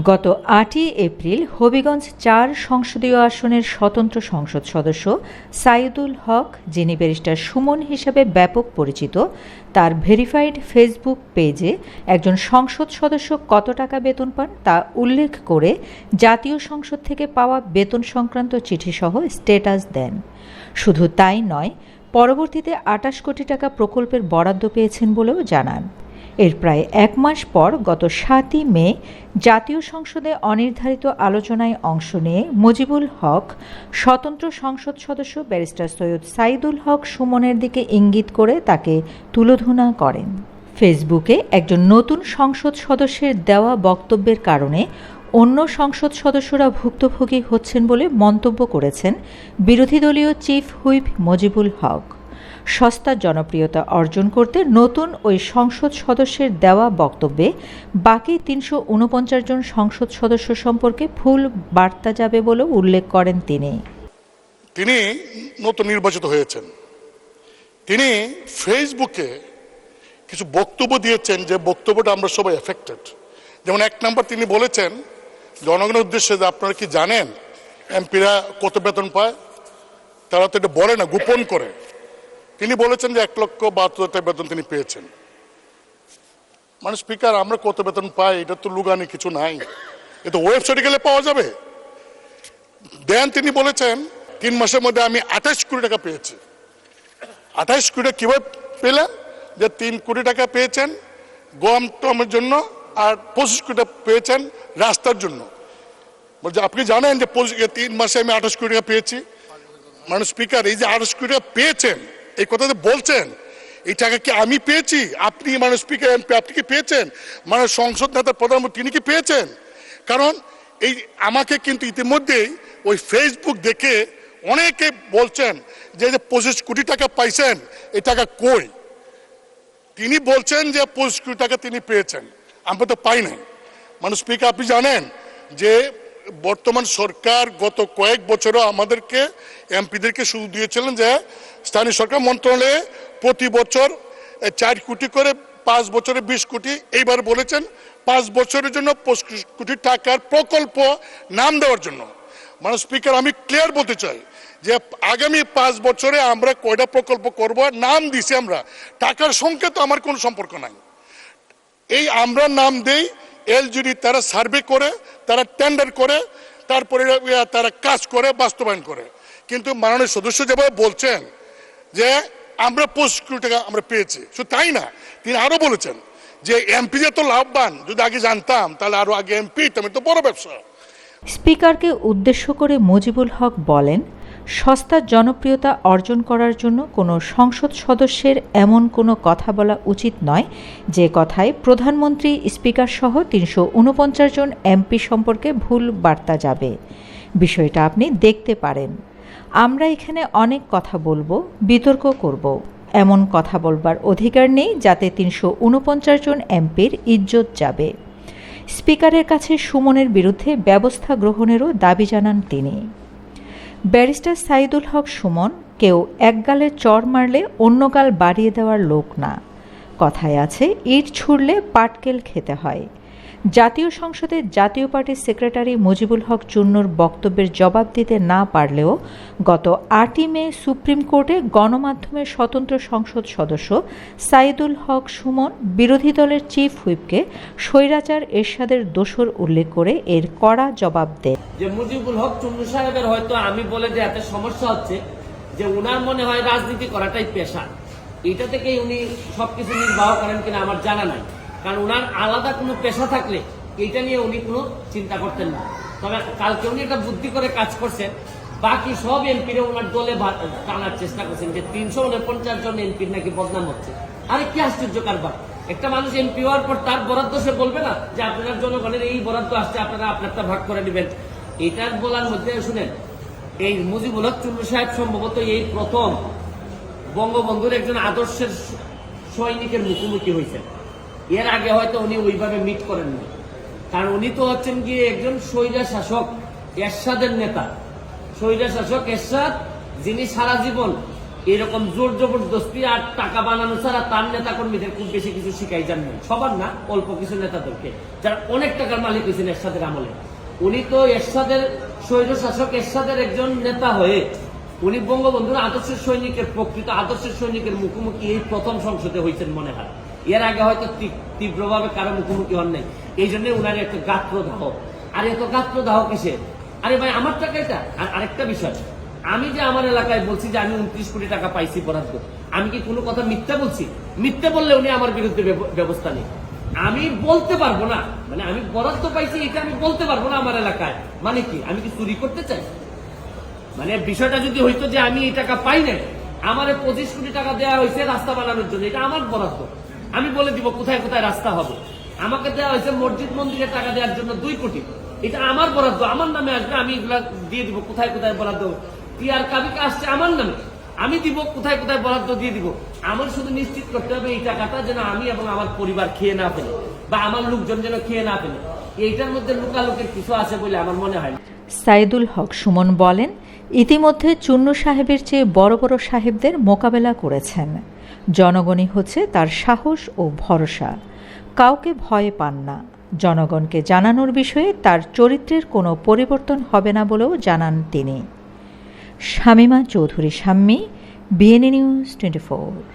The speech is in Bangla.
গত ৮ই এপ্রিল হবিগঞ্জ ৪ সংসদীয় আসনের স্বতন্ত্র সংসদ সদস্য সাইদুল হক, যিনি ব্যারিস্টার সুমন হিসেবে ব্যাপক পরিচিত, তার ভেরিফাইড ফেসবুক পেজে একজন সংসদ সদস্য কত টাকা বেতন পান তা উল্লেখ করে জাতীয় সংসদ থেকে পাওয়া বেতন সংক্রান্ত চিঠিসহ স্ট্যাটাস দেন। শুধু তাই নয়, পরবর্তীতে ২৮ কোটি টাকা প্রকল্পের বরাদ্দ পেয়েছেন বলেও জানান। এর প্রায় এক মাস পর গত ৭ই মে জাতীয় সংসদে অনির্ধারিত আলোচনায় অংশ নিয়ে মুজিবুল হক স্বতন্ত্র সংসদ সদস্য ব্যারিস্টার সৈয়দ সাইদুল হক সুমনের দিকে ইঙ্গিত করে তাকে তুলোধনা করেন। ফেসবুকে একজন নতুন সংসদ সদস্যের দেওয়া বক্তব্যের কারণে অন্য সংসদ সদস্যরা ভুক্তভোগী হচ্ছেন বলে মন্তব্য করেছেন বিরোধী দলীয় চিফ হুইপ মুজিবুল হক। সস্তার জনপ্রিয়তা অর্জন করতে নতুন ওই সংসদ সদস্যের দেওয়া বক্তব্যে বাকি ৩৪৯ জন সংসদ সদস্য সম্পর্কে ভুল বার্তা যাবে বলেও উল্লেখ করেন তিনি নতুন নির্বাচিত হয়েছেন। তিনি ফেসবুকে কিছু বক্তব্য দিয়েছেন, যে বক্তব্যটা আমরা সবাই এফেক্টেড। যেমন এক নম্বর, তিনি বলেছেন জনগণের উদ্দেশ্যে যে আপনারা কি জানেন এমপিরা কত বেতন পায়? তারা তো এটা বলে না, গোপন করে। তিনি বলেছেন যে ১,৭২,০০০ বেতন তিনি পেয়েছেন। মানে স্পিকার, আমরা কত বেতন পাই এটা তো লুগানি কিছু নাই, এটা ওয়েবসাইটে গেলে পাওয়া যাবে। দেন তিনি বলেছেন ৩ মাসের মধ্যে আমি ২৮ কোটি টাকা পেয়েছি। ২৮ কোটি টাকা কিভাবে পেলেন? যে ৩ কোটি টাকা পেয়েছেন গম টমের জন্য আর ২৫ কোটি টাকা পেয়েছেন রাস্তার জন্য। বলছে আপনি জানেন যে ৩ মাসে আমি ২৮ কোটি টাকা পেয়েছি। মানে স্পিকার, এই যে ২৮ কোটি টাকা পেয়েছেন, এই কথাতে বলছেন এই টাকা কি আমি পেয়েছি? আপনি মানে স্পিকার এমপি আপনি কি পেয়েছেন? মানে সংসদ নেতা প্রধানমন্ত্রী তিনি কি পেয়েছেন? কারণ এই আমাকে কিন্তু ইতিমধ্যেই ওই ফেসবুক দেখে অনেকে বলছেন যে ২৫ কোটি টাকা পাইছেন, এই টাকা কই? তিনি বলছেন যে ২৫ কোটি টাকা তিনি পেয়েছেন, আমরা তো পাই নাই। মানে স্পিকার, আপনি জানেন যে বর্তমান সরকার গত কয়েক বছরও আমাদেরকে এমপিদেরকে সুযোগ দিয়েছিলেন যে স্থানীয় সরকার মন্ত্রণালয়ে প্রতি বছর ৪ কোটি করে, ৫ বছরে ২০ কোটি, এইবার বলেছেন ৫ বছরের জন্য ২৫ কোটি টাকার প্রকল্প নাম দেওয়ার জন্য। মানে স্পিকার, আমি ক্লিয়ার বলতে চাই যে আগামী ৫ বছরে আমরা কয়টা প্রকল্প করব নাম দিছি আমরা, টাকার সঙ্গে তো আমার কোনো সম্পর্ক নাই। এই আমরা নাম দেই, এলজিডি তারা সার্ভে করে, তারা টেন্ডার করে, তারপরে তারা কাজ করে, বাস্তবায়ন করে। কিন্তু মাননীয় সদস্য যেভাবে বলছেন যে আমরা ২৫ কোটি টাকা আমরা পেয়েছি, শুধু তাই না, তিনি আরো বলেছেন যে এমপি যে তো লাভবান, যদি আগে জানতাম তাহলে আরো আগে এমপি আমি তো বড় ব্যবসা। স্পিকারকে উদ্দেশ্য করে মুজিবুল হক বলেন, সস্তার জনপ্রিয়তা অর্জন করার জন্য কোনো সংসদ সদস্যের এমন কোনো কথা বলা উচিত নয় যে কথায় প্রধানমন্ত্রী, স্পিকার সহ ৩৪৯ জন এমপি সম্পর্কে ভুল বার্তা যাবে। বিষয়টা আপনি দেখতে পারেন। আমরা এখানে অনেক কথা বলবো, বিতর্ক করব, এমন কথা বলবার অধিকার নেই যাতে ৩৪৯ জন এমপির ইজ্জত যাবে। স্পিকারের কাছে সুমনের বিরুদ্ধে ব্যবস্থা গ্রহণেরও দাবি জানান তিনি। ব্যারিস্টার সাইদুল হক সুমন কেউ এক গালে চড় মারলে অন্য গাল বাড়িয়ে দেওয়ার লোক না। কথায় আছে, ইট ছুড়লে পাটকেল খেতে হয়। জাতীয় সংসদে জাতীয় পার্টির সেক্রেটারি মুজিবুল হক চুন্নুর বক্তব্যের জবাব দিতে না পারলেও গত ৮ই মে সুপ্রিম কোর্টে গণমাধ্যমের স্বতন্ত্র সংসদ সদস্য সাইদুল হক সুমন বিরোধী দলের চিফ হুইপকে স্বৈরাচার এরশাদের দোষর উল্লেখ করে এর কড়া জবাব দেয়। যে মুজিবুল হক চুন্নু সাহেবের হয়তো আমি বলে যে এত সমস্যা হচ্ছে যে উনার মনে হয় রাজনীতি করাটাই পেশা, এটা থেকেই উনি সবকিছু নির্বাহ করেন কিনা আমার জানা নাই। কারণ উনার আলাদা কোনো পেশা থাকলে এইটা নিয়ে উনি কোনো চিন্তা করতেন না। তবে কালকে উনি একটা বুদ্ধি করে কাজ করছেন, বাকি সব এমপিরা ওনার দলে টানার চেষ্টা করছেন যে ৩৪৯ জন এমপির নাকি বদনাম হচ্ছে। আরে কি আশ্চর্য কারবার! একটা মানুষ এমপি হওয়ার পর তার বরাদ্দ সে বলবে না যে আপনার জনগণের এই বরাদ্দ আসছে, আপনারা আপনারটা ভাগ করে নেবেন। এটার বলার মধ্যে শুনেন, এই মুজিবুল হক চুন্নু সাহেব সম্ভবত এই প্রথম বঙ্গবন্ধুর একজন আদর্শের সৈনিকের মুখোমুখি হয়েছেন। এর আগে হয়তো উনি ওইভাবে মিট করেননি, কারণ উনি তো হচ্ছেন গিয়ে একজন স্বৈরা শাসক এরশাদের নেতা। স্বৈরা শাসক এরশাদ, যিনি সারা জীবন এরকম জোর জবরদস্তি আর টাকা বানানো ছাড়া তার নেতা কর্মীদের খুব বেশি কিছু শিখাই যান নাই, সবার না, অল্প কিছু নেতাদেরকে যারা অনেক টাকার মালিক হয়েছেন এরশাদের আমলে। উনি তো এরশাদের স্বৈর শাসক এরশাদের একজন নেতা হয়ে উনি বঙ্গবন্ধুর আদর্শের সৈনিকের, প্রকৃত আদর্শের সৈনিকের মুখোমুখি এই প্রথম সংসদে হয়েছেন মনে হয়। এর আগে হয়তো তীব্রভাবে কারো মুখোমুখি হন নাই, এই জন্য উনার একটা গাত্রদাহ। আর এত গাত্রদাহ কিসে? আরে ভাই আমার টাকা এটা। আর আরেকটা বিষয়, আমি যে আমার এলাকায় বলছি যে আমি 29 কোটি টাকা পাইছি বরাদ্দ, আমি কি কোনো কথা মিথ্যা বলছি? মিথ্যা বললে উনি আমার বিরুদ্ধে ব্যবস্থা নেই। আমি বলতে পারবো না, মানে আমি বরাদ্দ পাইছি এটা আমি বলতে পারবো না আমার এলাকায়, মানে কি আমি কি চুরি করতে চাই? মানে বিষয়টা যদি হইতো যে আমি এই টাকা পাই নাই, আমার 25 কোটি টাকা দেওয়া হয়েছে রাস্তা বানানোর জন্য, এটা আমার বরাদ্দ, আমি বলে দিব কোথায় কোথায় রাস্তা হবে। আমাকে দেওয়া হয়েছে মসজিদ মন্দিরে টাকা দেওয়ার জন্য 2 কোটি, এটা আমার বরাদ্দ, আমার নামে আসবে, আমি এগুলা দিয়ে দিব কোথায় কোথায় বরাদ্দ। টিআর কাবিকা আসছে আমার নামে, আমি দিব কোথায় কোথায় বরাদ্দ দিয়ে দিব। আমার শুধু নিশ্চিত করতে হবে এই টাকাটা যেন আমি এবং আমার পরিবার খেয়ে না ফেলে, বা আমার লোকজন যেন খেয়ে না ফেলে। এইটার মধ্যে লুকালুকের কিছু আছে বলে আমার মনে হয় না। সাইদুল হক সুমন বলেন, ইতিমধ্যে চুন্নু সাহেবের চেয়ে বড় বড় সাহেবদের মোকাবেলা করেছেন। জনগণই হচ্ছে তার সাহস ও ভরসা, কাউকে ভয় পান না। জনগণকে জানানোর বিষয়ে তার চরিত্রের কোনো পরিবর্তন হবে না বলেও জানান তিনি। Shamima Chowdhury Shammi, BNA news 24।